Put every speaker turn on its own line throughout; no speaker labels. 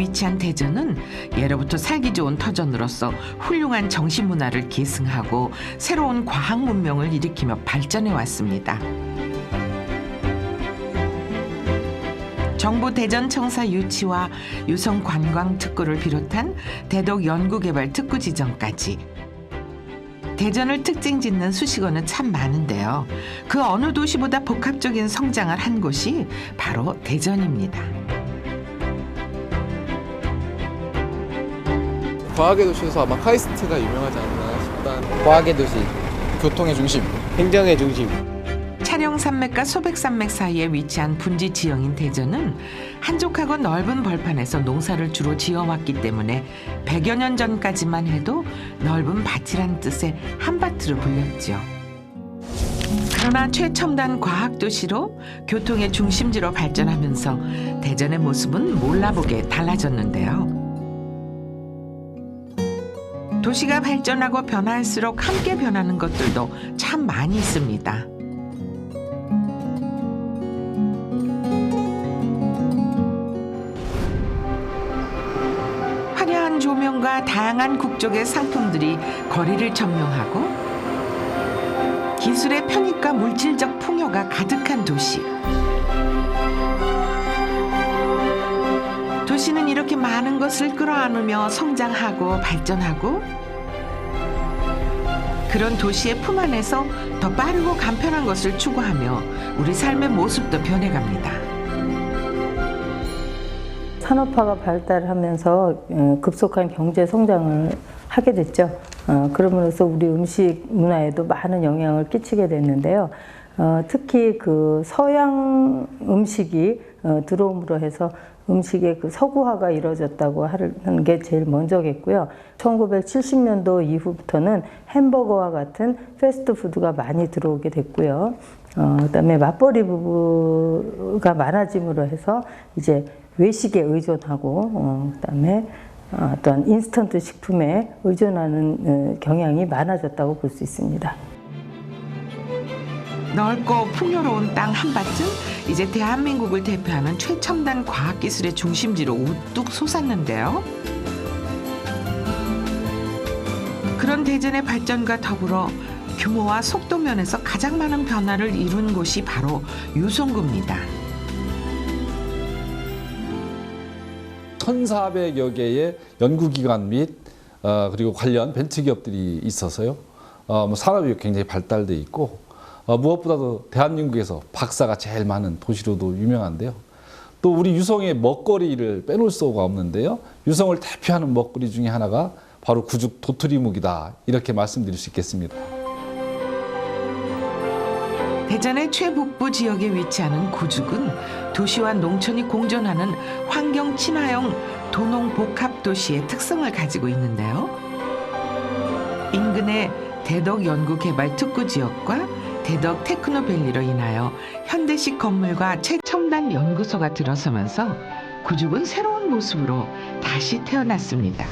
위치한 대전은 예로부터 살기 좋은 터전으로서 훌륭한 정신문화를 계승하고 새로운 과학 문명을 일으키며 발전해 왔습니다. 정부 대전청사 유치와 유성관광특구를 비롯한 대덕 연구개발 특구 지정까지 대전을 특징 짓는 수식어는 참 많은데요. 그 어느 도시보다 복합적인 성장을 한 곳이 바로 대전입니다.
과학의 도시에서 아마 카이스트가 유명하지 않나 싶다.
과학의 도시,
교통의 중심.
행정의 중심.
촬영산맥과 소백산맥 사이에 위치한 분지 지형인 대전은 한적하고 넓은 벌판에서 농사를 주로 지어왔기 때문에 100여 년 전까지만 해도 넓은 밭이란 뜻의 한밭으로 불렸죠. 그러나 최첨단 과학도시로 교통의 중심지로 발전하면서 대전의 모습은 몰라보게 달라졌는데요. 도시가 발전하고 변할수록 함께 변하는 것들도 참 많이 있습니다. 화려한 조명과 다양한 국적의 상품들이 거리를 점령하고 기술의 편익과 물질적 풍요가 가득한 도시. 도시는 이렇게 많은 것을 끌어안으며 성장하고 발전하고 그런 도시의 품 안에서 더 빠르고 간편한 것을 추구하며 우리 삶의 모습도 변해갑니다.
산업화가 발달하면서 급속한 경제 성장을 하게 됐죠. 그러므로써 우리 음식 문화에도 많은 영향을 끼치게 됐는데요. 특히 그 서양 음식이 들어옴으로 해서 음식의 그 서구화가 이루어졌다고 하는 게 제일 먼저겠고요. 1970년도 이후부터는 햄버거와 같은 패스트푸드가 많이 들어오게 됐고요. 그다음에 맞벌이 부부가 많아짐으로 해서 이제 외식에 의존하고 그다음에 어떤 인스턴트 식품에 의존하는 경향이 많아졌다고 볼 수 있습니다.
넓고 풍요로운 땅 한밭은 이제 대한민국을 대표하는 최첨단 과학기술의 중심지로 우뚝 솟았는데요. 그런 대전의 발전과 더불어 규모와 속도 면에서 가장 많은 변화를 이룬 곳이 바로 유성구입니다.
1,400여 개의 연구기관 및 그리고 관련 벤처기업들이 있어서요. 산업이 굉장히 발달돼 있고 무엇보다도 대한민국에서 박사가 제일 많은 도시로도 유명한데요. 또 우리 유성의 먹거리를 빼놓을 수가 없는데요. 유성을 대표하는 먹거리 중에 하나가 바로 구죽 도토리묵이다. 이렇게 말씀드릴 수 있겠습니다.
대전의 최북부 지역에 위치하는 구죽은 도시와 농촌이 공존하는 환경 친화형 도농 복합 도시의 특성을 가지고 있는데요. 인근의 대덕 연구개발 특구 지역과 대덕 테크노밸리로 인하여 현대식 건물과 최첨단 연구소가 들어서면서 구죽은 새로운 모습으로 다시 태어났습니다.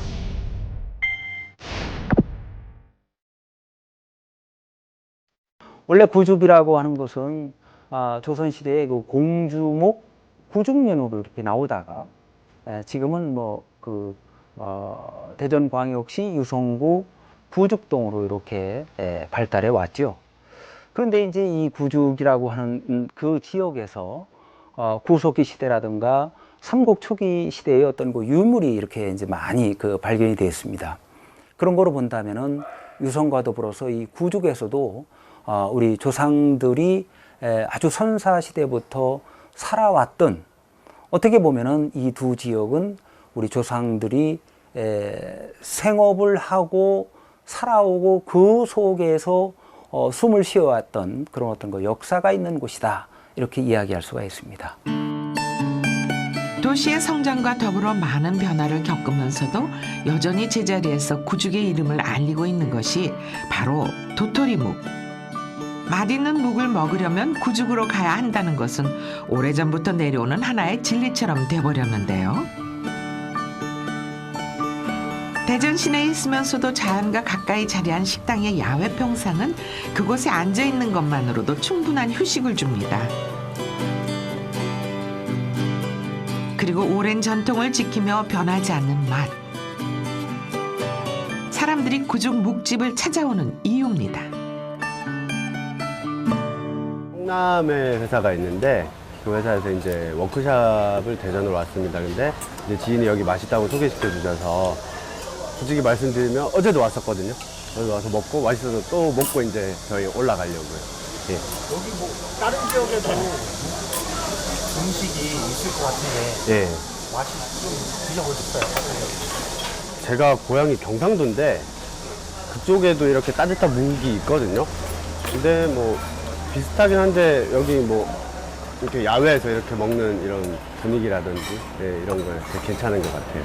원래 구죽이라고 하는 것은 조선시대에 그 공주목 구죽면으로 이렇게 나오다가 지금은 대전광역시 유성구 구죽동으로 이렇게 발달해 왔죠. 그런데 이제 이 구죽이라고 하는 그 지역에서 구석기 시대라든가 삼국 초기 시대의 어떤 그 유물이 이렇게 이제 많이 발견이 되었습니다. 그런 거로 본다면은 유성과 더불어서 이 구죽에서도 우리 조상들이 아주 선사 시대부터 살아왔던, 어떻게 보면은 이 두 지역은 우리 조상들이 생업을 하고 살아오고 그 속에서 숨을 쉬어왔던 그런 어떤 그 역사가 있는 곳이다, 이렇게 이야기할 수가 있습니다.
도시의 성장과 더불어 많은 변화를 겪으면서도 여전히 제자리에서 구죽의 이름을 알리고 있는 것이 바로 도토리묵. 맛있는 묵을 먹으려면 구죽으로 가야 한다는 것은 오래전부터 내려오는 하나의 진리처럼 돼버렸는데요. 대전 시내에 있으면서도 자연과 가까이 자리한 식당의 야외 평상은 그곳에 앉아있는 것만으로도 충분한 휴식을 줍니다. 그리고 오랜 전통을 지키며 변하지 않는 맛. 사람들이 구죽 묵집을 찾아오는 이유입니다.
성남에 회사가 있는데 그 회사에서 이제 워크샵을 대전으로 왔습니다. 근데 이제 지인이 여기 맛있다고 소개시켜 주셔서 솔직히 말씀드리면 어제도 왔었거든요. 여기 와서 먹고 맛있어서 또 먹고 이제 저희 올라가려고요. 예.
여기 뭐 다른 지역에도 음식이 있을 것 같은데
예.
맛이 좀 드셔보셨어요?
제가 고향이 경상도인데 그쪽에도 이렇게 따뜻한 묵이 있거든요. 근데 뭐 비슷하긴 한데 여기 뭐 이렇게 야외에서 이렇게 먹는 이런 분위기라든지 예, 이런 거 되게 괜찮은 것 같아요.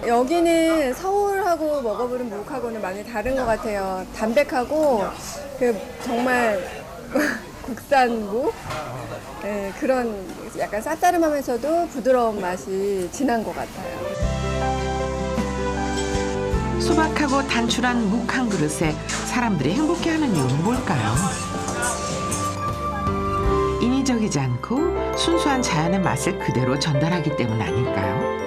여기는 서울하고 먹어보는 묵하고는 많이 다른 것 같아요. 담백하고 그 정말 국산 묵 네, 그런 약간 쌉싸름하면서도 부드러운 맛이 진한 것 같아요.
소박하고 단출한 묵 한 그릇에 사람들이 행복해하는 이유는 뭘까요? 인위적이지 않고 순수한 자연의 맛을 그대로 전달하기 때문 아닐까요?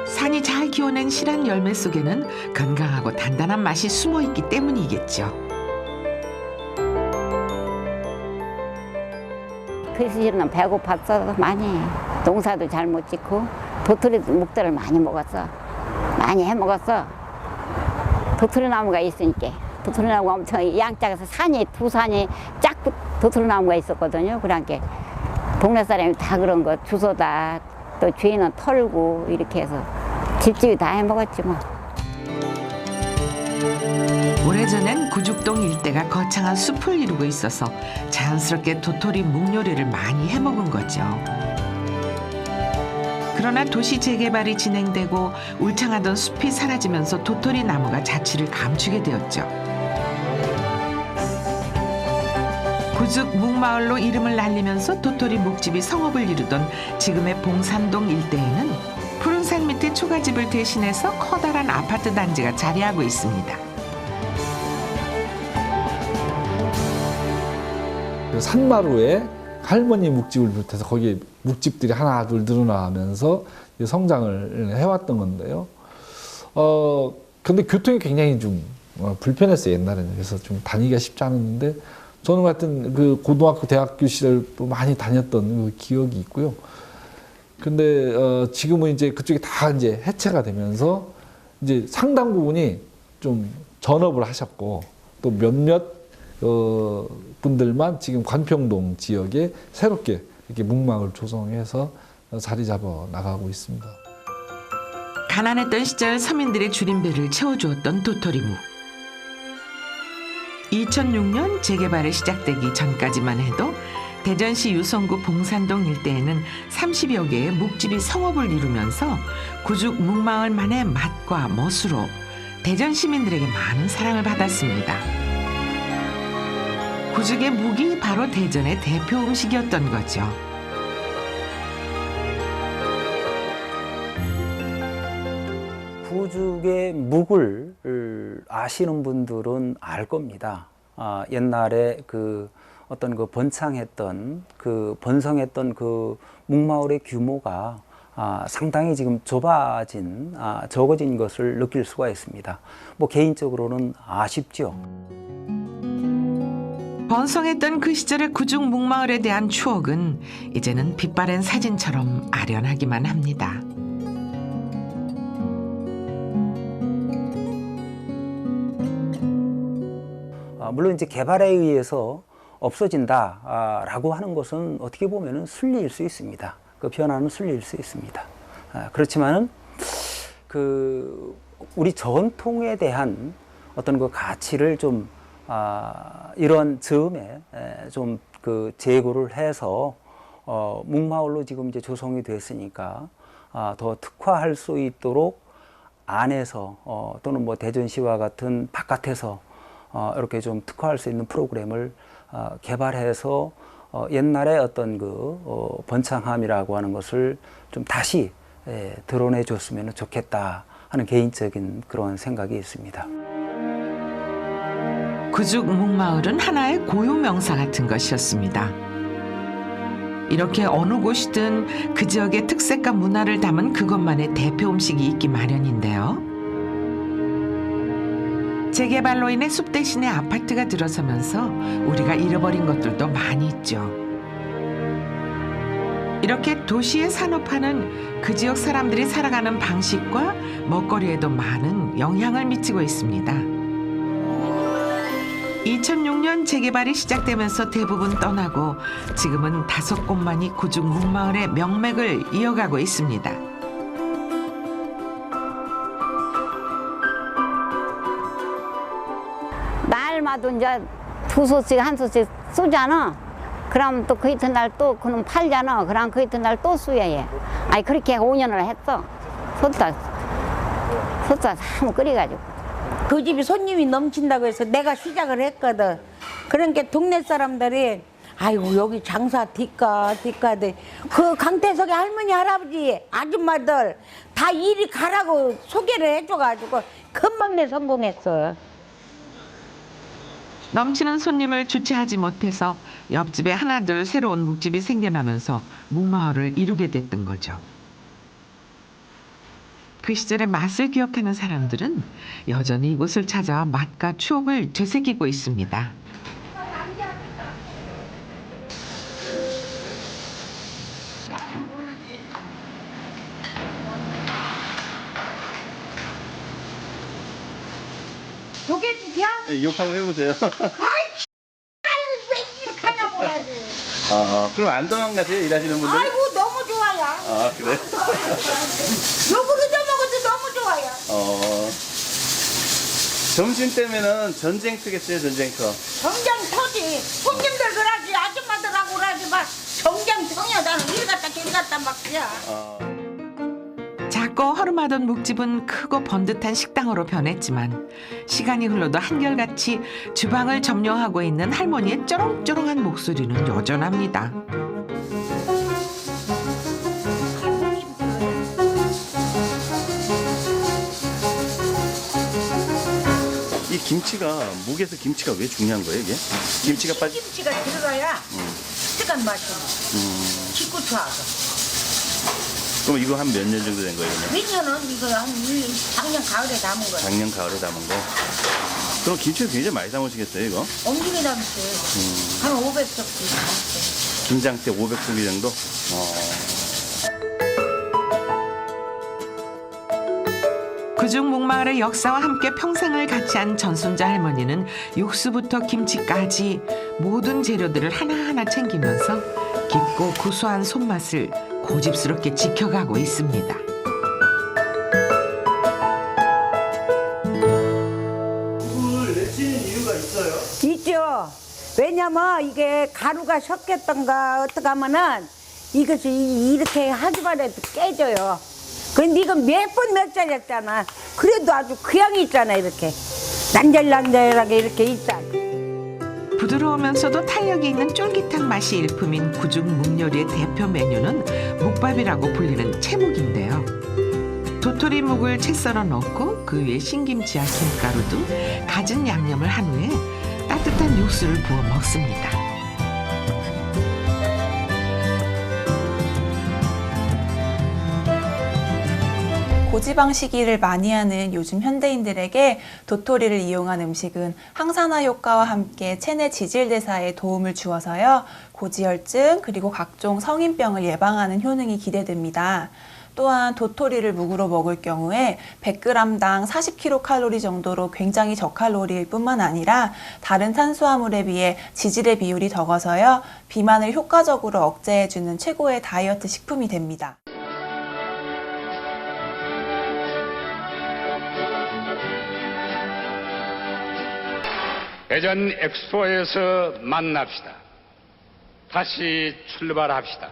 산이 잘 키워낸 실한 열매 속에는 건강하고 단단한 맛이 숨어 있기 때문이겠죠.
그 시절은 배고팠어 많이. 농사도 잘 못 짓고 도토리 묵들을 많이 먹었어. 많이 해 먹었어. 도토리 나무가 있으니까. 도토리 나무가 엄청 양짝에서 산이 두 산이 짝 도토리 나무가 있었거든요. 그러니까 동네 사람이 다 그런 거 주워다 또 주인은 털고 이렇게 해서 집집이 다 해 먹었지 뭐.
오래전엔 구죽동 일대가 거창한 숲을 이루고 있어서 자연스럽게 도토리 묵 요리를 많이 해먹은 거죠. 그러나 도시 재개발이 진행되고 울창하던 숲이 사라지면서 도토리 나무가 자취를 감추게 되었죠. 구죽 묵마을로 이름을 날리면서 도토리 묵집이 성업을 이루던 지금의 봉산동 일대에는 푸른 산 밑에 초가집을 대신해서 커다란 아파트 단지가 자리하고 있습니다.
그 산마루에 할머니 묵집을 비롯해서 거기에 묵집들이 하나 둘 늘어나면서 성장을 해왔던 건데요. 근데 교통이 굉장히 좀 불편했어요, 옛날에는. 그래서 좀 다니기가 쉽지 않았는데 저는 같은 그 고등학교, 대학교 시절 또 많이 다녔던 그 기억이 있고요. 근데 지금은 이제 그쪽이 다 이제 해체가 되면서 이제 상당 부분이 좀 전업을 하셨고 또 몇몇 분들만 지금 관평동 지역에 새롭게 이렇게 묵마을 조성해서 자리 잡아 나가고 있습니다.
가난했던 시절 서민들의 줄임배를 채워주었던 도토리묵. 2006년 재개발이 시작되기 전까지만 해도 대전시 유성구 봉산동 일대에는 30여 개의 묵집이 성업을 이루면서 구죽 묵마을만의 맛과 멋으로 대전 시민들에게 많은 사랑을 받았습니다. 구죽의 묵이 바로 대전의 대표 음식이었던 거죠.
구죽의 묵을 아시는 분들은 알 겁니다. 옛날에 그 어떤 그 번창했던 그 번성했던 그 묵마을의 규모가 상당히 지금 좁아진 적어진 것을 느낄 수가 있습니다. 뭐 개인적으로는 아쉽죠.
번성했던 그 시절의 구죽 묵마을에 대한 추억은 이제는 빛바랜 사진처럼 아련하기만 합니다.
물론 이제 개발에 의해서 없어진다라고 하는 것은 어떻게 보면은 순리일 수 있습니다. 그 변화는 순리일 수 있습니다. 그렇지만은 그 우리 전통에 대한 어떤 그 가치를 좀 이런 즈음에 좀 그 재고를 해서 묵마을로 지금 이제 조성이 됐으니까 더 특화할 수 있도록 안에서 또는 뭐 대전시와 같은 바깥에서 이렇게 좀 특화할 수 있는 프로그램을 개발해서 옛날에 어떤 그 번창함이라고 하는 것을 좀 다시 드러내 줬으면 좋겠다 하는 개인적인 그런 생각이 있습니다.
구죽 묵마을은 하나의 고유 명사 같은 것이었습니다. 이렇게 어느 곳이든 그 지역의 특색과 문화를 담은 그것만의 대표 음식이 있기 마련인데요. 재개발로 인해 숲 대신에 아파트가 들어서면서 우리가 잃어버린 것들도 많이 있죠. 이렇게 도시의 산업화는 그 지역 사람들이 살아가는 방식과 먹거리에도 많은 영향을 미치고 있습니다. 2006년 재개발이 시작되면서 대부분 떠나고 지금은 5곳만이 구죽 묵마을의 명맥을 이어가고 있습니다.
날마다 이제 2소씩 1소씩 쏘잖아. 그럼 또 그 이튿날 또 그놈 팔잖아. 그럼 그 이튿날 또 쏘야 해. 아니 그렇게 5년을 했어. 솥다 한번 끓여가지고.
그 집이 손님이 넘친다고 해서 내가 시작을 했거든. 그러니까 동네 사람들이 아이고 여기 장사 뒷가대 그 강태석의 할머니 할아버지 아줌마들 다 이리 가라고 소개를 해줘가지고 금방 내 성공했어.
넘치는 손님을 주체하지 못해서 옆집에 하나둘 새로운 묵집이 생겨나면서 묵마을을 이루게 됐던 거죠. 그 시절의 맛을 기억하는 사람들은 여전히 이곳을 찾아와 맛과 추억을 되새기고 있습니다.
조개집이야?
욕하고 해보세요.
왜 이렇게 하냐고 해야지.
그럼 안 도망가세요, 일하시는 분들?
아이고 너무 좋아요.
아, 그래?
요거를 좀 먹어도 너무 좋아요.
점심 때면은 전쟁터겠어요, 전쟁터.
정장 터지. 손님들 그러지 아줌마들하고 그러지 막 정장 터냐. 나는 이리 갔다 저리 갔다 막 그래.
작고 허름하던 묵집은 크고 번듯한 식당으로 변했지만 시간이 흘러도 한결같이 주방을 점령하고 있는 할머니의 쩌렁쩌렁한 목소리는 여전합니다.
이 김치가, 묵에서 김치가 왜 중요한 거예요, 이게? 김치가 빠지...
김치가 들어가야 시간 맛이 기고추하고.
그럼 이거 한 몇 년 정도 된 거예요, 그러면?
몇 년은 이거 한 작년 가을에 담은 거야.
작년 가을에 담은 거? 그럼 김치를 굉장히 많이 담으시겠어요, 이거?
엄청이 담았어요. 한 500석 담았어요.
김장때 500포기 정도?
그중 묵마을의 역사와 함께 평생을 같이 한 전순자 할머니는 육수부터 김치까지 모든 재료들을 하나하나 챙기면서 깊고 구수한 손맛을 고집스럽게 지켜가고 있습니다.
묵을 내치는 이유가 있어요?
있죠. 왜냐면 이게 가루가 섞였던가 어떻게 하면은 이것이 이렇게 하기만 해도 깨져요. 근데 이건 몇 번 몇 잘 했잖아. 그래도 아주 귀향이 있잖아. 이렇게 난잘난잘하게 이렇게 있잖아.
부드러우면서도 탄력이 있는 쫄깃한 맛이 일품인 구죽 묵요리의 대표 메뉴는 묵밥이라고 불리는 채묵인데요. 도토리 묵을 채 썰어 넣고 그 위에 신김치와 김가루 등 갖은 양념을 한 후에 따뜻한 육수를 부어 먹습니다.
고지방식이를 많이 하는 요즘 현대인들에게 도토리를 이용한 음식은 항산화 효과와 함께 체내 지질대사에 도움을 주어서요. 고지혈증 그리고 각종 성인병을 예방하는 효능이 기대됩니다. 또한 도토리를 묵으로 먹을 경우에 100g당 40kcal 정도로 굉장히 저칼로리일 뿐만 아니라 다른 탄수화물에 비해 지질의 비율이 적어서요. 비만을 효과적으로 억제해주는 최고의 다이어트 식품이 됩니다.
대전 엑스포에서 만납시다. 다시 출발합시다.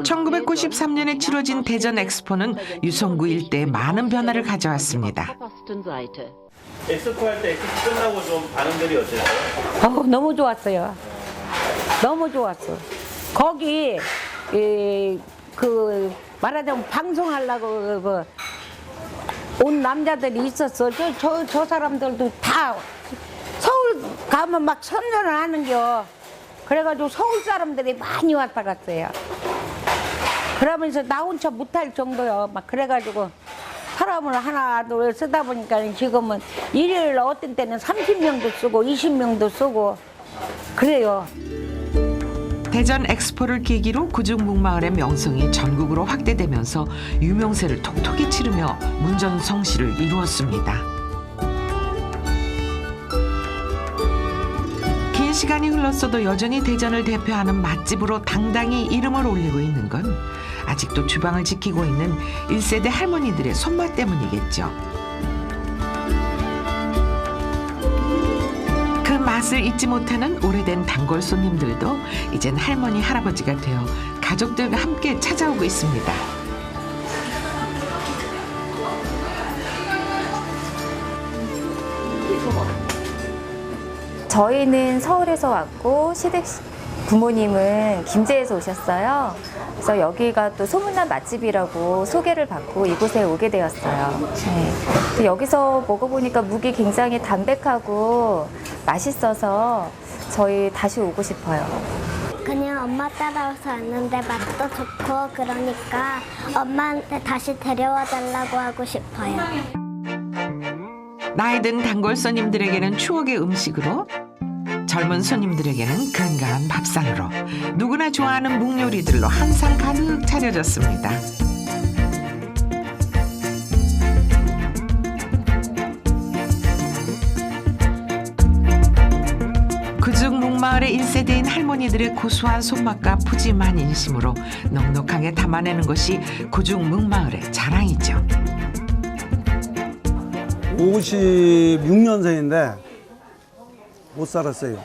1993년에 치러진 대전 엑스포는 유성구 일대에 많은 변화를 가져왔습니다.
엑스포 할 때 엑스포 끝나고 좀 반응들이 어때요?
너무 좋았어요. 너무 좋았어. 거기 그 말하자면 방송하려고 온 남자들이 있었어. 저 사람들도 다 서울 가면 막 선전을 하는겨. 그래가지고 서울 사람들이 많이 왔다 갔어요. 그러면서 나 혼자 못할 정도요. 막 그래가지고 사람을 하나 둘 쓰다 보니까 지금은 일요일 어떤 때는 30명도 쓰고 20명도 쓰고 그래요.
대전 엑스포를 계기로 구중묵마을의 명성이 전국으로 확대되면서 유명세를 톡톡히 치르며 문전성시를 이루었습니다. 긴 시간이 흘렀어도 여전히 대전을 대표하는 맛집으로 당당히 이름을 올리고 있는 건 아직도 주방을 지키고 있는 1세대 할머니들의 손맛 때문이겠죠. 그 맛을 잊지 못하는 오래된 단골 손님들도 이젠 할머니, 할아버지가 되어 가족들과 함께 찾아오고 있습니다.
저희는 서울에서 왔고 시댁 부모님은 김제에서 오셨어요. 그래서 여기가 또 소문난 맛집이라고 소개를 받고 이곳에 오게 되었어요. 네. 여기서 먹어보니까 묵이 굉장히 담백하고 맛있어서 저희 다시 오고 싶어요.
그냥 엄마 따라와서 왔는데 맛도 좋고 그러니까 엄마한테 다시 데려와 달라고 하고 싶어요.
나이든 단골 손님들에게는 추억의 음식으로, 젊은 손님들에게는 건강한 밥상으로 누구나 좋아하는 묵요리들로 한상 가득 차려졌습니다. 구중묵마을의 1세대인 할머니들의 고소한 손맛과 푸짐한 인심으로 넉넉하게 담아내는 것이 구중묵마을의 자랑이죠.
56년생인데 못 살았어요.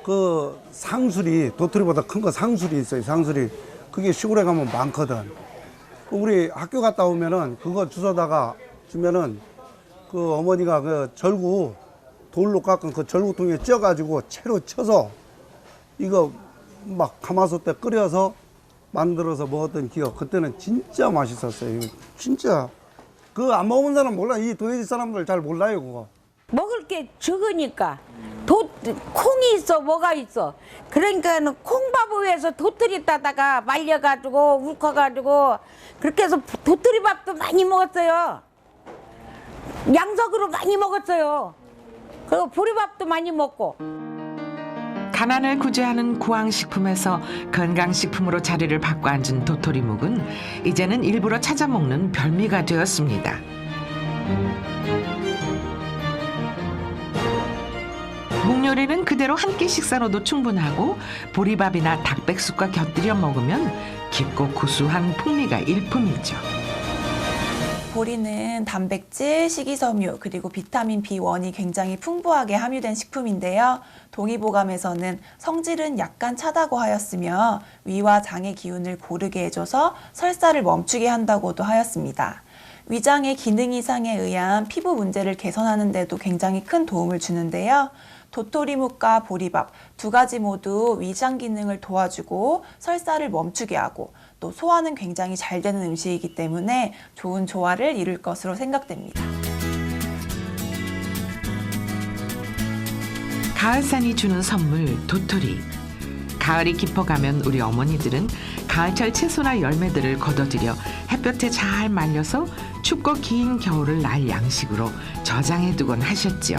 그 상술이 도토리보다 큰 거 상술이 있어요. 상술이 그게 시골에 가면 많거든. 우리 학교 갔다 오면은 그거 주워다가 주면은 그 어머니가 그 절구 돌로 깎은 그 절구통에 쪄가지고 채로 쳐서 이거 막 가마솥에 끓여서 만들어서 먹었던 기억. 그때는 진짜 맛있었어요. 진짜. 그거 안 먹은 사람 몰라. 이 도예지 사람들 잘 몰라요, 그거.
먹을 게 적으니까 콩이 있어 뭐가 있어. 그러니까는 콩밥을 위해서 도토리 따다가 말려가지고 울커가지고 그렇게 해서 도토리밥도 많이 먹었어요. 양석으로 많이 먹었어요. 그리고 보리밥도 많이 먹고.
가난을 구제하는 구황식품에서 건강식품으로 자리를 바꿔 앉은 도토리묵은 이제는 일부러 찾아 먹는 별미가 되었습니다. 묵요리는 그대로 한 끼 식사로도 충분하고 보리밥이나 닭백숙과 곁들여 먹으면 깊고 구수한 풍미가 일품이죠.
보리는 단백질, 식이섬유, 그리고 비타민 B1이 굉장히 풍부하게 함유된 식품인데요. 동의보감에서는 성질은 약간 차다고 하였으며 위와 장의 기운을 고르게 해줘서 설사를 멈추게 한다고도 하였습니다. 위장의 기능 이상에 의한 피부 문제를 개선하는 데도 굉장히 큰 도움을 주는데요. 도토리묵과 보리밥 두 가지 모두 위장 기능을 도와주고 설사를 멈추게 하고 또 소화는 굉장히 잘 되는 음식이기 때문에 좋은 조화를 이룰 것으로 생각됩니다.
가을산이 주는 선물 도토리. 가을이 깊어가면 우리 어머니들은 가을철 채소나 열매들을 걷어들여 햇볕에 잘 말려서 춥고 긴 겨울을 날 양식으로 저장해두곤 하셨지요.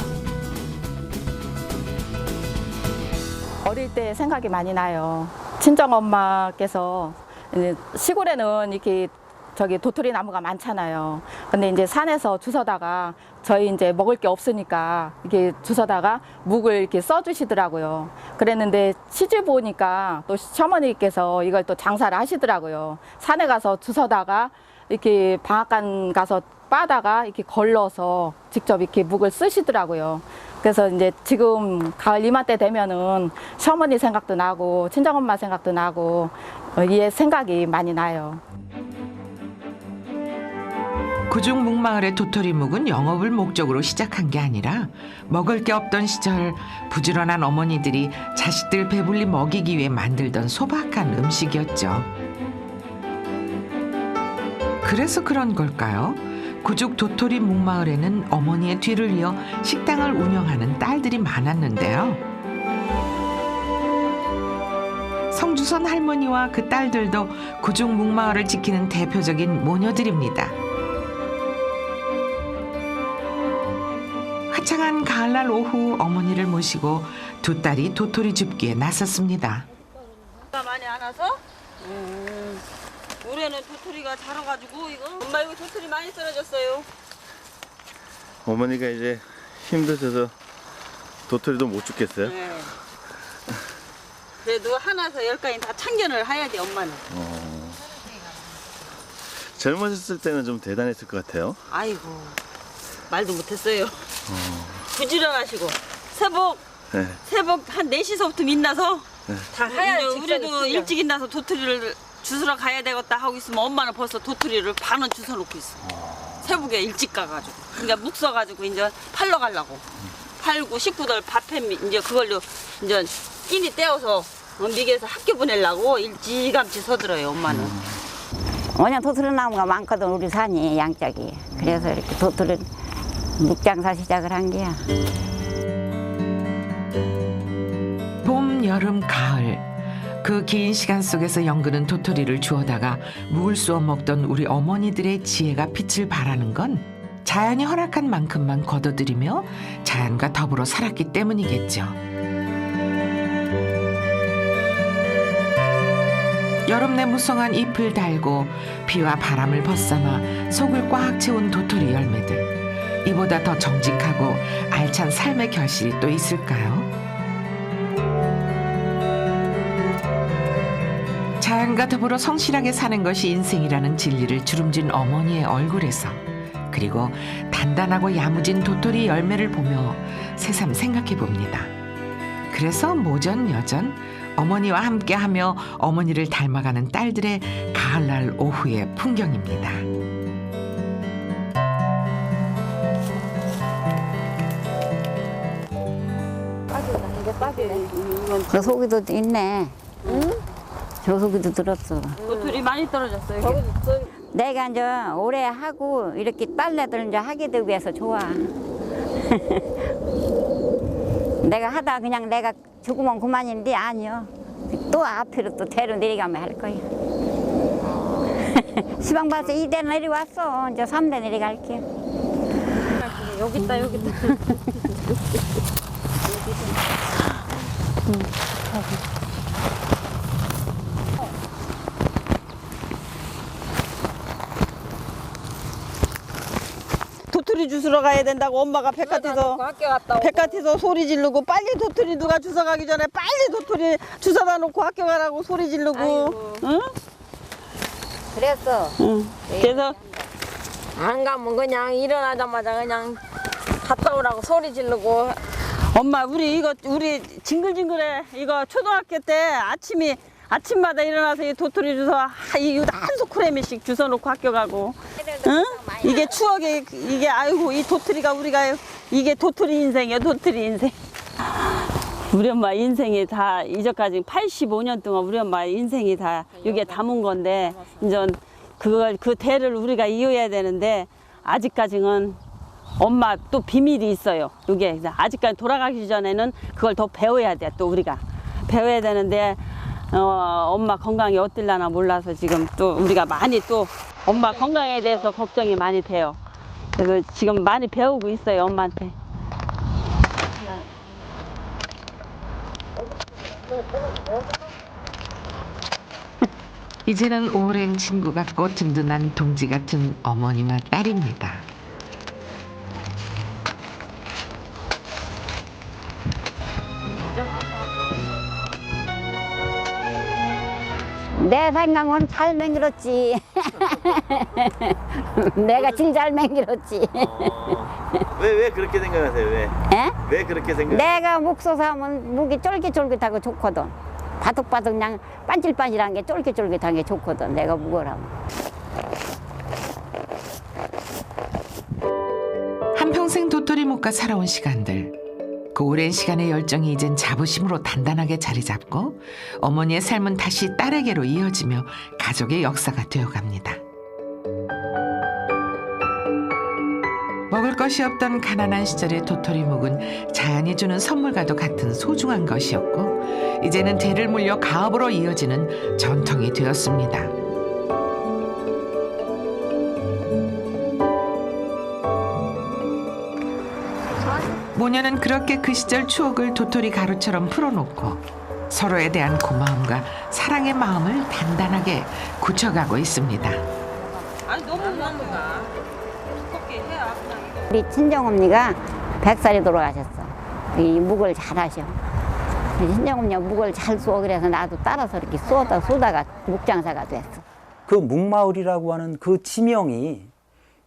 어릴 때 생각이 많이 나요. 친정엄마께서 시골에는 이렇게 도토리 나무가 많잖아요. 근데 이제 산에서 주워다가 저희 이제 먹을 게 없으니까 이렇게 주워다가 묵을 이렇게 써주시더라고요. 그랬는데 시집 오니까 또 시어머니께서 이걸 또 장사를 하시더라고요. 산에 가서 주워다가 이렇게 방앗간 가서 빠다가 이렇게 걸러서 직접 이렇게 묵을 쓰시더라고요. 그래서 이제 지금 가을 이맘때 되면은 시어머니 생각도 나고 친정엄마 생각도 나고 이 생각이 많이 나요.
구중묵마을의 도토리묵은 영업을 목적으로 시작한 게 아니라 먹을 게 없던 시절 부지런한 어머니들이 자식들 배불리 먹이기 위해 만들던 소박한 음식이었죠. 그래서 그런 걸까요? 구죽 도토리묵마을에는 어머니의 뒤를 이어 식당을 운영하는 딸들이 많았는데요. 성주선 할머니와 그 딸들도 구중 묵마을을 지키는 대표적인 모녀들입니다. 화창한 가을날 오후 어머니를 모시고 두 딸이 도토리 줍기에 나섰습니다.
많이 안 와서? 올해는 도토리가 자라가지고 이거 엄마 이거 도토리 많이 썰어졌어요.
어머니가 이제 힘드셔서 도토리도 못 죽겠어요?
네. 그래도 하나에서 열까지 다 참견을 해야 돼 엄마는.
젊으셨을 때는 좀 대단했을 것 같아요.
아이고 말도 못했어요. 부지런하시고 새벽
네.
한 4시서부터 민나서
네.
다 해야 우리도 일찍 일나서 도토리를 주스러 가야 되겠다 하고 있으면 엄마는 벌써 도토리를 반은 주워 놓고 있어. 새벽에 일찍 가가지고 그러니까 묵 써가지고 이제 팔러 가려고 팔고 식구들 밥해 이제 그걸로 이제 끼니 떼어서 미개에서 학교 보내려고 일찌감치 서들어요 엄마는.
워낙 도토리 나무가 많거든 우리 산이 양짝이. 그래서 이렇게 도토리 묵장사 시작을 한 게야.
봄, 여름, 가을 그 긴 시간 속에서 연그는 도토리를 주워다가 묵을 쏘아 먹던 우리 어머니들의 지혜가 빛을 발하는 건 자연이 허락한 만큼만 거둬들이며 자연과 더불어 살았기 때문이겠죠. 여름 내 무성한 잎을 달고 비와 바람을 벗삼아 속을 꽉 채운 도토리 열매들. 이보다 더 정직하고 알찬 삶의 결실이 또 있을까요? 자연과 더불어 성실하게 사는 것이 인생이라는 진리를 주름진 어머니의 얼굴에서, 그리고 단단하고 야무진 도토리 열매를 보며 새삼 생각해 봅니다. 그래서 모전여전 어머니와 함께하며 어머니를 닮아가는 딸들의 가을날 오후의 풍경입니다.
저 속에도 있네. 응? 저 속에도 들었어.
도토리 많이 떨어졌어요.
내가 이제 오래 하고 이렇게 딸내들 이제 하게 되기 위해서 좋아. 내가 하다 그냥 내가 죽으면 그만인데 아니요. 또 앞으로 또 대로 내려가면 할 거야. 시방 봐서 2대 내려왔어. 이제 3대 내려갈게.
여기 있다 여기 있다. 도토리 주스러 가야 된다고 엄마가 백화티서 소리 지르고 빨리 도토리 누가 주워 가기 전에 빨리 도토리 주워다 놓고 학교 가라고 소리 지르고. 응?
그랬어.
응. 그래서
안 가면 그냥 일어나자마자 그냥 갔다 오라고 소리 지르고.
엄마 우리 징글징글해. 이거 초등학교 때 아침마다 일어나서 이 도토리 주워 한 소쿠레미씩 주워 놓고 학교 가고. 응? 이게 추억이 이게 아이고 이 도토리가 우리가 이게 도토리 인생이야 도토리 인생. 우리 엄마 인생이 다 이제까지 85년 동안 우리 엄마 인생이 다 이게 담은 건데 이제 그 대를 우리가 이어야 되는데 아직까지는 엄마 또 비밀이 있어요. 이게 아직까지 돌아가기 전에는 그걸 더 배워야 돼. 또 우리가 배워야 되는데 엄마 건강이 어떨려나 몰라서 지금 또 우리가 많이 또 엄마 건강에 대해서 걱정이 많이 돼요. 그래서 지금 많이 배우고 있어요 엄마한테.
이제는 오랜 친구 같고 든든한 동지 같은 어머니와 딸입니다.
내 생각은 잘 맹글었지. 내가 제일 잘 맹글었지.
왜 그렇게 생각하세요? 왜?
에?
왜 그렇게 생각하세요?
내가 묵소서 하면 묵이 쫄깃쫄깃하고 좋거든. 바득바득 그냥 반질반질한 게 쫄깃쫄깃한 게 좋거든. 내가 묵을 하면.
한평생 도토리 묵과 살아온 시간들. 그 오랜 시간의 열정이 이젠 자부심으로 단단하게 자리 잡고 어머니의 삶은 다시 딸에게로 이어지며 가족의 역사가 되어갑니다. 먹을 것이 없던 가난한 시절의 도토리묵은 자연이 주는 선물과도 같은 소중한 것이었고 이제는 대를 물려 가업으로 이어지는 전통이 되었습니다. 모녀는 그렇게 그 시절 추억을 도토리 가루처럼 풀어놓고 서로에 대한 고마움과 사랑의 마음을 단단하게 굳혀가고 있습니다.
아니 너무 나무가 두껍게 해야 그냥 이거.
우리 친정엄니가 100살이 돌아가셨어. 이 묵을 잘 하셔. 친정엄니가 묵을 잘 쏘. 그래서 나도 따라서 이렇게 쏘다가 묵장사가 됐어.
그 묵마을이라고 하는 그 지명이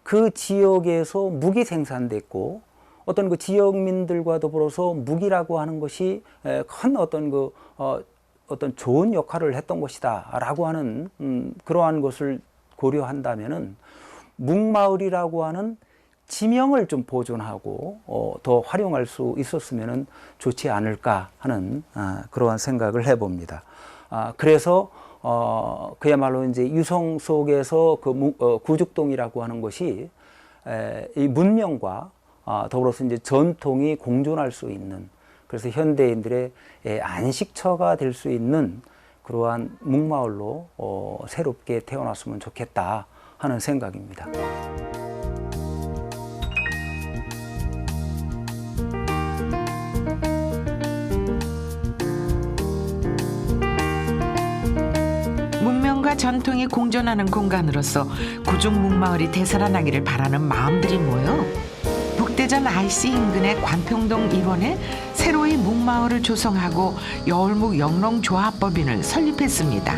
그 지역에서 묵이 생산됐고 어떤 그 지역민들과 더불어서 묵이라고 하는 것이 큰 어떤 어떤 좋은 역할을 했던 것이다라고 하는 그러한 것을 고려한다면은 묵마을이라고 하는 지명을 좀 보존하고 더 활용할 수 있었으면은 좋지 않을까 하는 그러한 생각을 해봅니다. 그래서 그야말로 이제 유성 속에서 그 구죽동이라고 하는 것이 이 문명과 더불어서 이제 전통이 공존할 수 있는 그래서 현대인들의 안식처가 될 수 있는 그러한 묵마을로 새롭게 태어났으면 좋겠다 하는 생각입니다.
문명과 전통이 공존하는 공간으로서 구죽묵마을이 되살아나기를 바라는 마음들이 모여 북대전 IC 인근의 관평동 일원에 새로이 묵마을을 조성하고 여울묵 영농조합법인을 설립했습니다.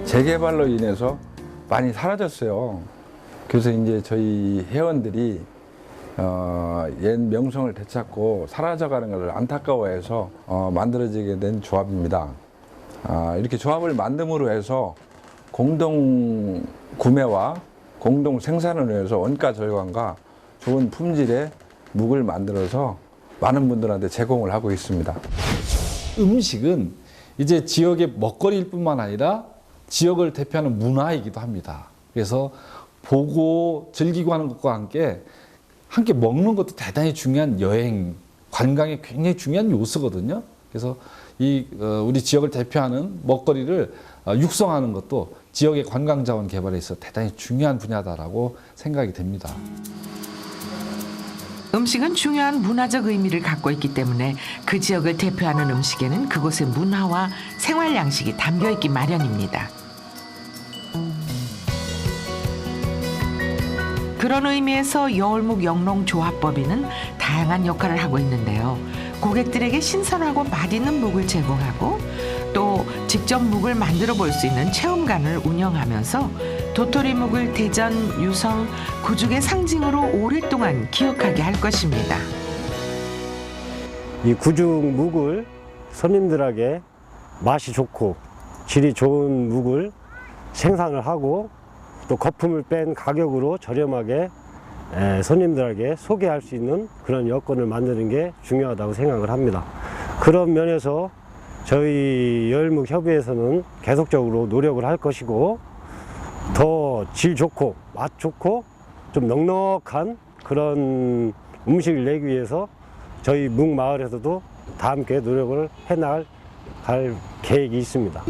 재개발로 인해서 많이 사라졌어요. 그래서 이제 저희 회원들이 옛 명성을 되찾고 사라져가는 것을 안타까워해서 만들어지게 된 조합입니다. 이렇게 조합을 만듦으로 해서 공동 구매와 공동 생산을 위해서 원가 절감과 좋은 품질의 묵을 만들어서 많은 분들한테 제공을 하고 있습니다. 음식은 이제 지역의 먹거리일 뿐만 아니라 지역을 대표하는 문화이기도 합니다. 그래서 보고 즐기고 하는 것과 함께 먹는 것도 대단히 중요한 여행, 관광의 굉장히 중요한 요소거든요. 그래서 우리 지역을 대표하는 먹거리를 육성하는 것도 지역의 관광자원 개발에 있어 대단히 중요한 분야다라고 생각이 됩니다.
음식은 중요한 문화적 의미를 갖고 있기 때문에 그 지역을 대표하는 음식에는 그곳의 문화와 생활 양식이 담겨 있기 마련입니다. 그런 의미에서 여울묵 영농조합법인은 다양한 역할을 하고 있는데요. 고객들에게 신선하고 맛있는 묵을 제공하고 또 직접 묵을 만들어 볼 수 있는 체험관을 운영하면서 도토리묵을 대전, 유성, 구죽의 상징으로 오랫동안 기억하게 할 것입니다.
이 구죽묵을 손님들에게 맛이 좋고 질이 좋은 묵을 생산을 하고 또 거품을 뺀 가격으로 저렴하게 손님들에게 소개할 수 있는 그런 여건을 만드는 게 중요하다고 생각을 합니다. 그런 면에서 저희 여울묵협의회에서는 계속적으로 노력을 할 것이고 더 질 좋고 맛 좋고 좀 넉넉한 그런 음식을 내기 위해서 저희 묵마을에서도 다 함께 노력을 해나갈 계획이 있습니다.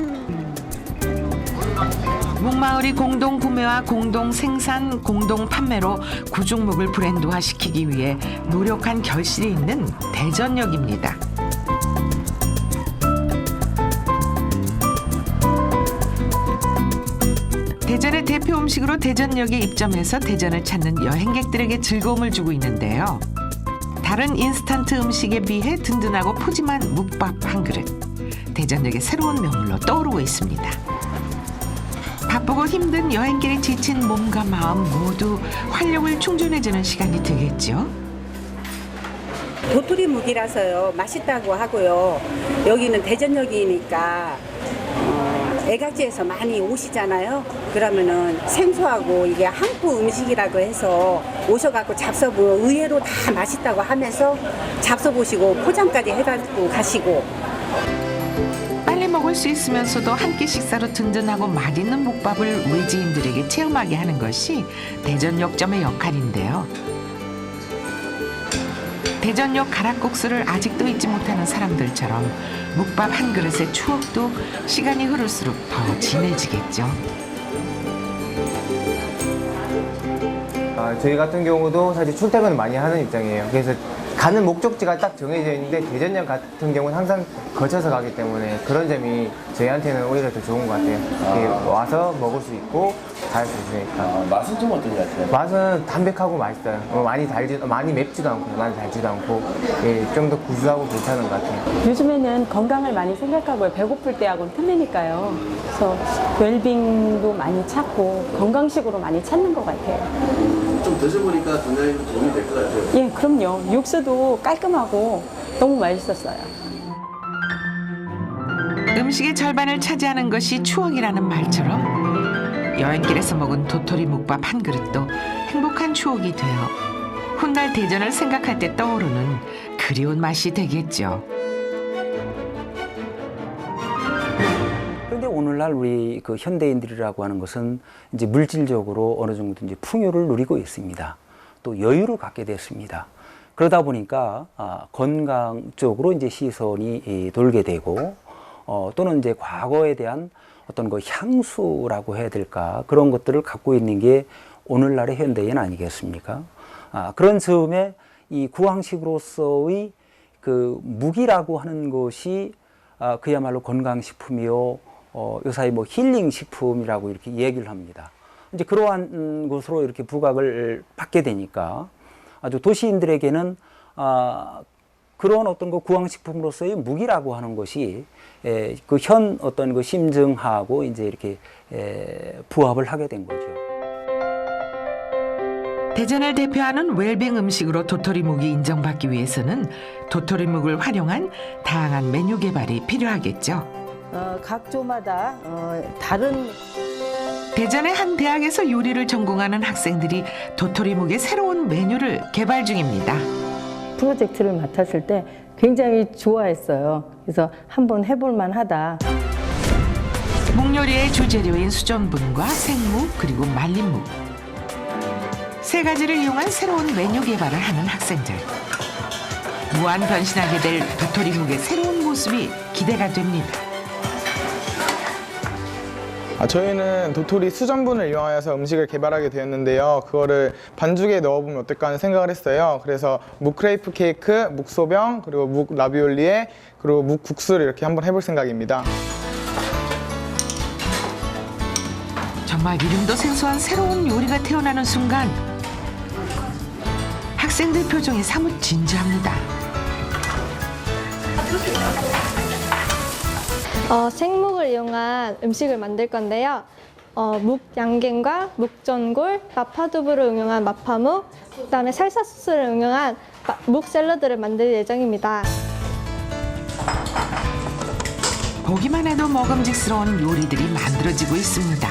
묵마을이 공동 구매와 공동 생산, 공동 판매로 구죽묵을 브랜드화시키기 위해 노력한 결실이 있는 대전역입니다. 대전의 대표 음식으로 대전역에 입점해서 대전을 찾는 여행객들에게 즐거움을 주고 있는데요. 다른 인스턴트 음식에 비해 든든하고 푸짐한 묵밥 한 그릇. 대전역의 새로운 명물로 떠오르고 있습니다. 바쁘고 힘든 여행길에 지친 몸과 마음 모두 활력을 충전해주는 시간이 되겠죠.
도토리묵이라서요 맛있다고 하고요. 여기는 대전역이니까 애각지에서 많이 오시잖아요. 그러면은 생소하고 이게 한국 음식이라고 해서 오셔갖고 잡숴보고 의외로 다 맛있다고 하면서 잡숴보시고 포장까지 해가지고 가시고.
빨리 먹을 수 있으면서도 한 끼 식사로 든든하고 맛있는 묵밥을 외지인들에게 체험하게 하는 것이 대전역점의 역할인데요. 대전역 가락국수를 아직도 잊지 못하는 사람들처럼 묵밥 한 그릇의 추억도 시간이 흐를수록 더 진해지겠죠.
저희 같은 경우도 사실 출퇴근을 많이 하는 입장이에요. 그래서 가는 목적지가 딱 정해져 있는데 대전역 같은 경우는 항상 거쳐서 가기 때문에 그런 점이 저희한테는 오히려 더 좋은 것 같아요. 이렇게 와서 먹을 수 있고 잘 수 있으니까.
맛은 좀 어떤지 아세요?
맛은 담백하고 맛있어요. 많이 맵지도 않고 많이 달지도 않고 좀 더 구수하고 괜찮은 것 같아요.
요즘에는 건강을 많이 생각하고 배고플 때하고는 틀리니까요. 그래서 웰빙도 많이 찾고 건강식으로 많이 찾는 것 같아요.
좀 드셔보니까 건강에 도움이 될 것 같아요.
예, 그럼요. 육수도 깔끔하고 너무 맛있었어요.
음식의 절반을 차지하는 것이 추억이라는 말처럼 여행길에서 먹은 도토리 묵밥 한 그릇도 행복한 추억이 되어 훗날 대전을 생각할 때 떠오르는 그리운 맛이 되겠죠.
그런데 오늘날 우리 그 현대인들이라고 하는 것은 이제 물질적으로 어느 정도 이제 풍요를 누리고 있습니다. 또 여유를 갖게 됐습니다. 그러다 보니까 건강 쪽으로 이제 시선이 돌게 되고 또는 이제 과거에 대한 어떤 그 향수라고 해야 될까 그런 것들을 갖고 있는 게 오늘날의 현대인 아니겠습니까? 그런 즈음에 이 구황식으로서의 그 묵이라고 하는 것이 그야말로 건강식품이요 요사이 뭐 힐링식품이라고 이렇게 얘기를 합니다. 이제 그러한 것으로 이렇게 부각을 받게 되니까 아주 도시인들에게는 그런 어떤 그 구황식품으로서의 묵이라고 하는 것이 그 현 어떤 그 심증하고 이제 이렇게 부합을 하게 된 거죠.
대전을 대표하는 웰빙 음식으로 도토리묵이 인정받기 위해서는 도토리묵을 활용한 다양한 메뉴 개발이 필요하겠죠.
각 조마다 다른
대전의 한 대학에서 요리를 전공하는 학생들이 도토리묵의 새로운 메뉴를 개발 중입니다.
프로젝트를 맡았을 때 굉장히 좋아했어요. 그래서 한번 해볼 만하다.
묵요리의 주재료인 수전분과 생묵 그리고 말린 묵. 세 가지를 이용한 새로운 메뉴 개발을 하는 학생들. 무한 변신하게 될 도토리묵의 새로운 모습이 기대가 됩니다.
저희는 도토리 수전분을 이용하여서 음식을 개발하게 되었는데요. 그거를 반죽에 넣어보면 어떨까 하는 생각을 했어요. 그래서 묵 크레이프 케이크, 묵 소병, 그리고 묵 라비올리에 그리고 묵 국수를 이렇게 한번 해볼 생각입니다.
정말 이름도 생소한 새로운 요리가 태어나는 순간 학생들 표정이 사뭇 진지합니다.
생묵을 이용한 음식을 만들 건데요. 묵 양갱과 묵전골, 마파두부를 응용한 마파묵, 그다음에 살사 소스를 응용한 묵 샐러드를 만들 예정입니다.
보기만 해도 먹음직스러운 요리들이 만들어지고 있습니다.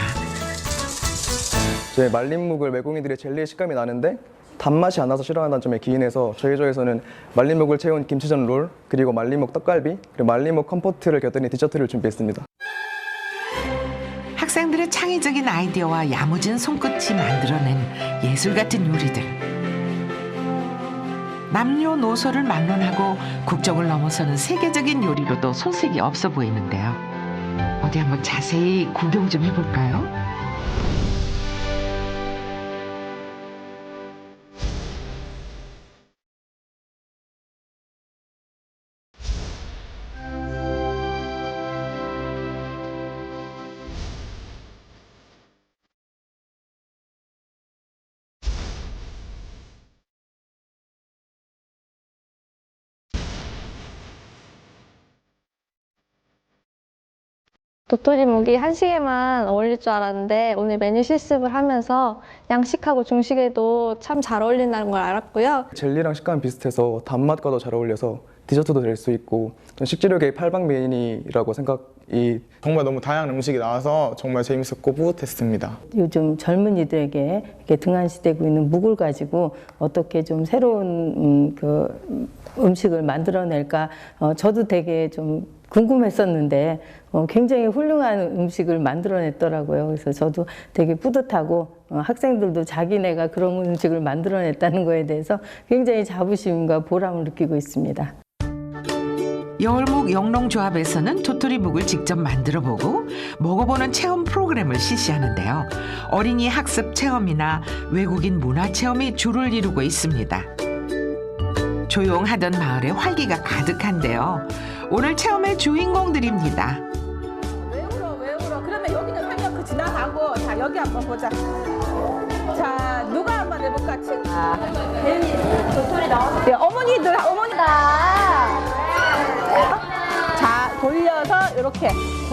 저희 말린 묵을 외국인들의 젤리의 식감이 나는데 단맛이 안 나서 싫어한다는 점에 기인해서 저희 조에서는 말린 묵을 채운 김치전 롤, 그리고 말린 묵 떡갈비, 그리고 말린 묵 컴포트를 곁들인 디저트를 준비했습니다.
학생들의 창의적인 아이디어와 야무진 손끝이 만들어낸 예술 같은 요리들. 남녀노소를 막론하고 국적을 넘어서는 세계적인 요리로도 손색이 없어 보이는데요. 어디 한번 자세히 구경 좀 해볼까요?
도토리묵이 한식에만 어울릴 줄 알았는데 오늘 메뉴 실습을 하면서 양식하고 중식에도 참 잘 어울린다는 걸 알았고요.
젤리랑 식감이 비슷해서 단맛과도 잘 어울려서 디저트도 될 수 있고 식재료계의 팔방 메인이라고 생각이
정말 너무 다양한 음식이 나와서 정말 재밌었고 뿌듯했습니다.
요즘 젊은이들에게 이렇게 등한시되고 있는 묵을 가지고 어떻게 좀 새로운 그 음식을 만들어낼까 저도 되게 좀 궁금했었는데 굉장히 훌륭한 음식을 만들어냈더라고요. 그래서 저도 되게 뿌듯하고 학생들도 자기네가 그런 음식을 만들어냈다는 거에 대해서 굉장히 자부심과 보람을 느끼고 있습니다.
여울목 영농조합에서는 도토리묵을 직접 만들어보고 먹어보는 체험 프로그램을 실시하는데요. 어린이 학습 체험이나 외국인 문화 체험이 주를 이루고 있습니다. 조용하던 마을에 활기가 가득한데요. 오늘 체험의 주인공들입니다.
왜 울어? 그러면 여기는 생각 지나가고 자 여기 한번 보자. 자 누가 한번 해볼까? 도토리 나오는. 어머니가. 자 돌려서 이렇게.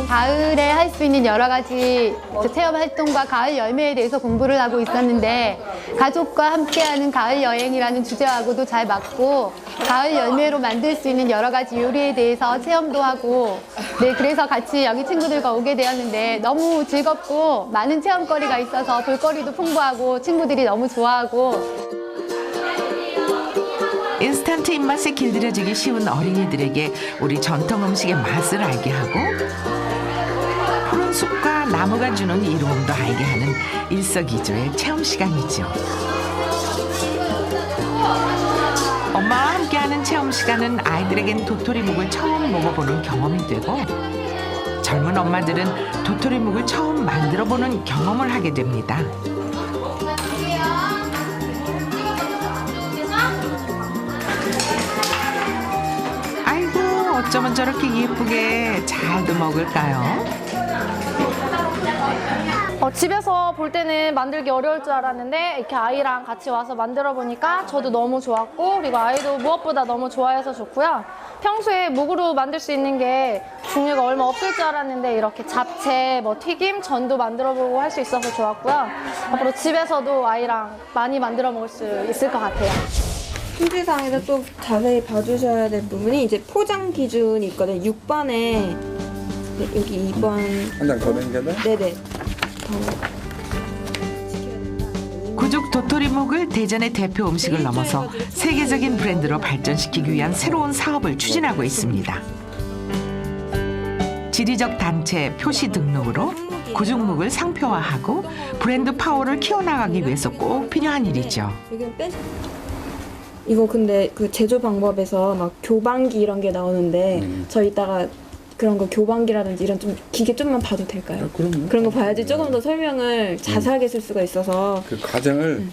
가을에 할 수 있는 여러 가지 체험 활동과 가을 열매에 대해서 공부를 하고 있었는데 가족과 함께하는 가을 여행이라는 주제하고도 잘 맞고 가을 열매로 만들 수 있는 여러 가지 요리에 대해서 체험도 하고 네 그래서 같이 여기 친구들과 오게 되었는데 너무 즐겁고 많은 체험거리가 있어서 볼거리도 풍부하고 친구들이 너무 좋아하고
인스턴트 입맛에 길들여지기 쉬운 어린이들에게 우리 전통 음식의 맛을 알게 하고 푸른 숲과 나무가 주는 이로움도 알게 하는 일석이조의 체험 시간이죠. 엄마와 함께하는 체험 시간은 아이들에겐 도토리묵을 처음 먹어보는 경험이 되고 젊은 엄마들은 도토리묵을 처음 만들어보는 경험을 하게 됩니다. 아이고 어쩌면 저렇게 예쁘게 잘도 먹을까요?
집에서 볼 때는 만들기 어려울 줄 알았는데 이렇게 아이랑 같이 와서 만들어 보니까 저도 너무 좋았고 그리고 아이도 무엇보다 너무 좋아해서 좋고요. 평소에 묵으로 만들 수 있는 게 종류가 얼마 없을 줄 알았는데 이렇게 잡채, 튀김, 전도 만들어 보고 할 수 있어서 좋았고요. 앞으로 집에서도 아이랑 많이 만들어 먹을 수 있을 것 같아요.
품질상에서 또 자세히 봐주셔야 될 부분이 이제 포장 기준이 있거든요. 6번에 네, 여기 2번
한 장 더 남겨놔?
네네.
구죽 도토리묵을 대전의 대표 음식을 넘어서 세계적인 브랜드로 발전시키기 위한 새로운 사업을 추진하고 있습니다. 지리적 단체 표시 등록으로 구죽묵을 상표화하고 브랜드 파워를 키워나가기 위해서 꼭 필요한 일이죠.
이거 근데 그 제조 방법에서 막 교반기 이런 게 나오는데 저 이따가 그런 거 교반기라든지 이런 좀 기계 좀만 봐도 될까요?
그럼요.
그런 거 봐야지 조금 더 설명을 자세하게 쓸 수가 있어서
그 과정을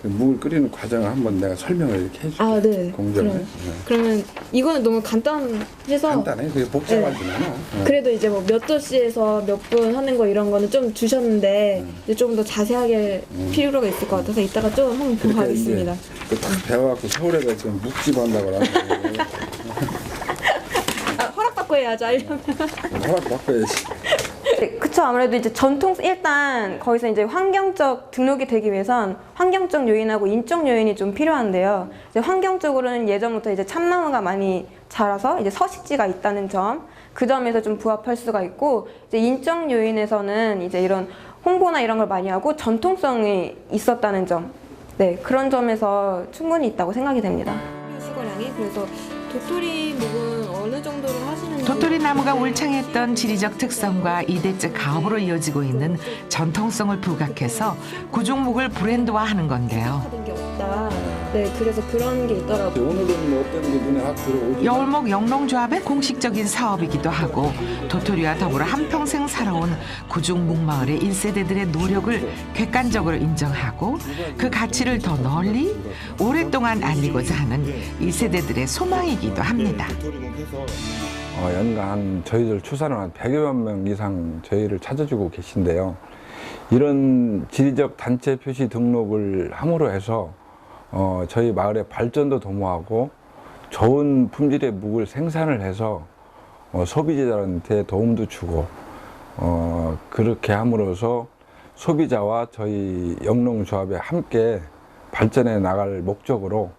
그 묵을 끓이는 과정을 한번 내가 설명을 이렇게 해줄게.
아, 네.
공정을.
그러면 이거는 너무 간단해서
간단해. 그게 복잡하진 않아.
그래도 이제 뭐 몇 도씨에서 몇 분 하는 거 이런 거는 좀 주셨는데 이제 조금 더 자세하게 필요가 있을 것 같아서 이따가 좀 한번 보고 가겠습니다.
딱 배워갖고 서울에다 지금 묵집 한다고 그러는데
허락받고 해야죠, 알려면.
허락받고 해야지.
그쵸. 아무래도 이제 일단 거기서 이제 환경적 등록이 되기 위해선 환경적 요인하고 인적 요인이 좀 필요한데요. 이제 환경적으로는 예전부터 이제 참나무가 많이 자라서 이제 서식지가 있다는 점, 그 점에서 좀 부합할 수가 있고, 이제 인적 요인에서는 이제 이런 홍보나 이런 걸 많이 하고 전통성이 있었다는 점, 네 그런 점에서 충분히 있다고 생각이 됩니다. 수거량이 그래서 도토리묵은 어느 정도로 하시는지
도토리 나무가 울창했던 지리적 특성과 이대째 가업으로 이어지고 있는 전통성을 부각해서 구죽묵을 브랜드화하는 건데요.
네, 그래서 그런 게 있더라고요.
오늘은 뭐 어떤 게 눈에 확 들어오지?
여울목 영농조합의 공식적인 사업이기도 하고 도토리와 더불어 한평생 살아온 구죽묵 마을의 1세대들의 노력을 객관적으로 인정하고 그 가치를 더 널리 오랫동안 알리고자 하는 1세대들의 소망이기도 합니다.
연간 저희들 추산은 한 100여 명 이상 저희를 찾아주고 계신데요. 이런 지리적 단체 표시 등록을 함으로 해서 저희 마을의 발전도 도모하고 좋은 품질의 묵을 생산을 해서 소비자들한테 도움도 주고 그렇게 함으로써 소비자와 저희 영농조합에 함께 발전해 나갈 목적으로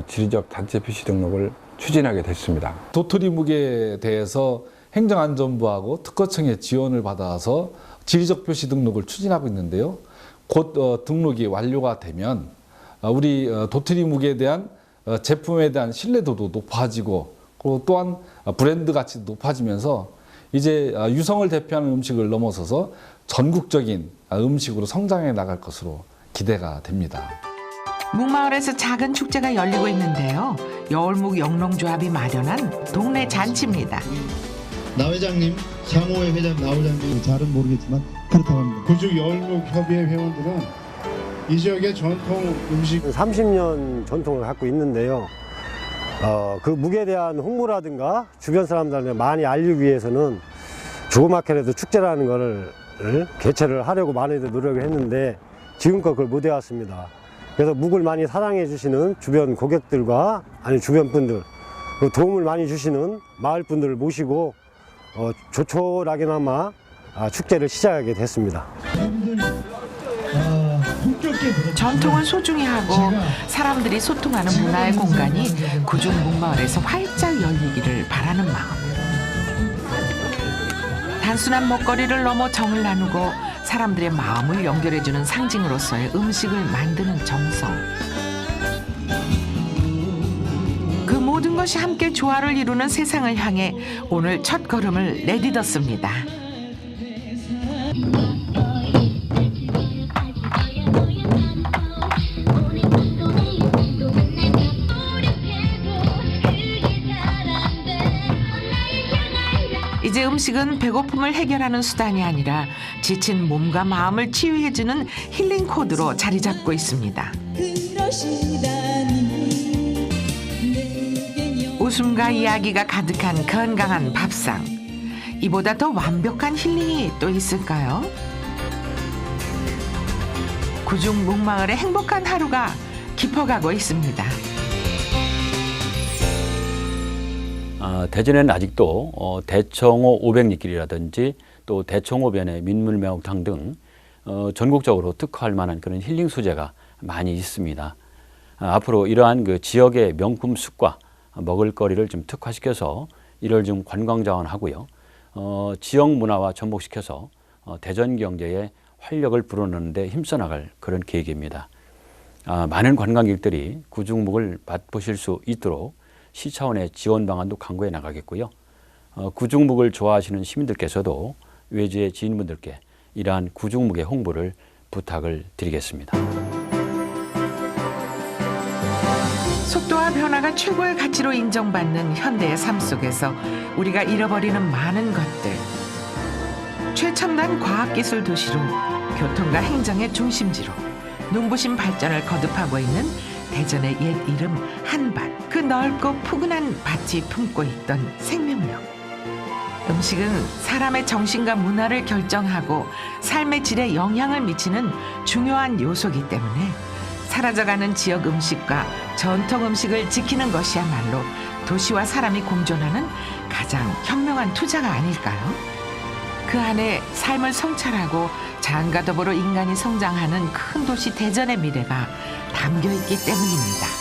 지리적 단체 표시 등록을 추진하게 됐습니다.
도토리묵에 대해서 행정안전부하고 특허청의 지원을 받아서 지리적 표시 등록을 추진하고 있는데요. 곧 등록이 완료가 되면 우리 도토리묵에 대한 제품에 대한 신뢰도도 높아지고 그리고 또한 브랜드 가치도 높아지면서 이제 유성을 대표하는 음식을 넘어서서 전국적인 음식으로 성장해 나갈 것으로 기대가 됩니다.
묵마을에서 작은 축제가 열리고 있는데요. 여울묵 영농조합이 마련한 동네 잔치입니다.
나 회장님, 장호회 회장, 나 회장님 잘은 모르겠지만 그렇다고 합니다. 구죽 여울묵 협의회 회원들은 이 지역의 전통 음식
30년 전통을 갖고 있는데요. 그 묵에 대한 홍보라든가 주변 사람들한테 많이 알리기 위해서는 조그맣게라도 축제라는 거를 개최를 하려고 많이들 노력을 했는데 지금껏 그걸 못 해왔습니다. 그래서 묵을 많이 사랑해 주시는 주변 고객들과 아니 주변 분들 도움을 많이 주시는 마을 분들을 모시고 조촐하게나마 축제를 시작하게 됐습니다.
전통을 소중히 하고 사람들이 소통하는 문화의 공간이 구중 묵마을에서 활짝 열리기를 바라는 마음. 단순한 먹거리를 넘어 정을 나누고 사람들의 마음을 연결해주는 상징으로서의 음식을 만드는 정성. 그 모든 것이 함께 조화를 이루는 세상을 향해 오늘 첫 걸음을 내딛었습니다. 이제 음식은 배고픔을 해결하는 수단이 아니라 지친 몸과 마음을 치유해주는 힐링 코드로 자리 잡고 있습니다. 웃음과 이야기가 가득한 건강한 밥상. 이보다 더 완벽한 힐링이 또 있을까요? 구중 묵마을의 행복한 하루가 깊어가고 있습니다.
대전에는 아직도 대청호 500리길이라든지 또 대청호변의 민물매운탕 등 전국적으로 특화할 만한 그런 힐링 소재가 많이 있습니다. 앞으로 이러한 그 지역의 명품 숲과 먹을거리를 좀 특화시켜서 이를 좀 관광 자원하고요. 지역 문화와 접목시켜서 대전 경제에 활력을 불어넣는 데 힘써 나갈 그런 계획입니다. 많은 관광객들이 구중묵을 맛보실 수 있도록 시 차원의 지원 방안도 강구해 나가겠고요. 구중묵을 좋아하시는 시민들께서도 외지의 지인분들께 이러한 구중묵의 홍보를 부탁을 드리겠습니다.
속도와 변화가 최고의 가치로 인정받는 현대의 삶 속에서 우리가 잃어버리는 많은 것들. 최첨단 과학기술 도시로 교통과 행정의 중심지로 눈부신 발전을 거듭하고 있는 대전의 옛 이름 한밭. 그 넓고 푸근한 밭이 품고 있던 생명력. 음식은 사람의 정신과 문화를 결정하고 삶의 질에 영향을 미치는 중요한 요소이기 때문에 사라져가는 지역 음식과 전통 음식을 지키는 것이야말로 도시와 사람이 공존하는 가장 현명한 투자가 아닐까요? 그 안에 삶을 성찰하고 자연과 더불어 인간이 성장하는 큰 도시 대전의 미래가 담겨 있기 때문입니다.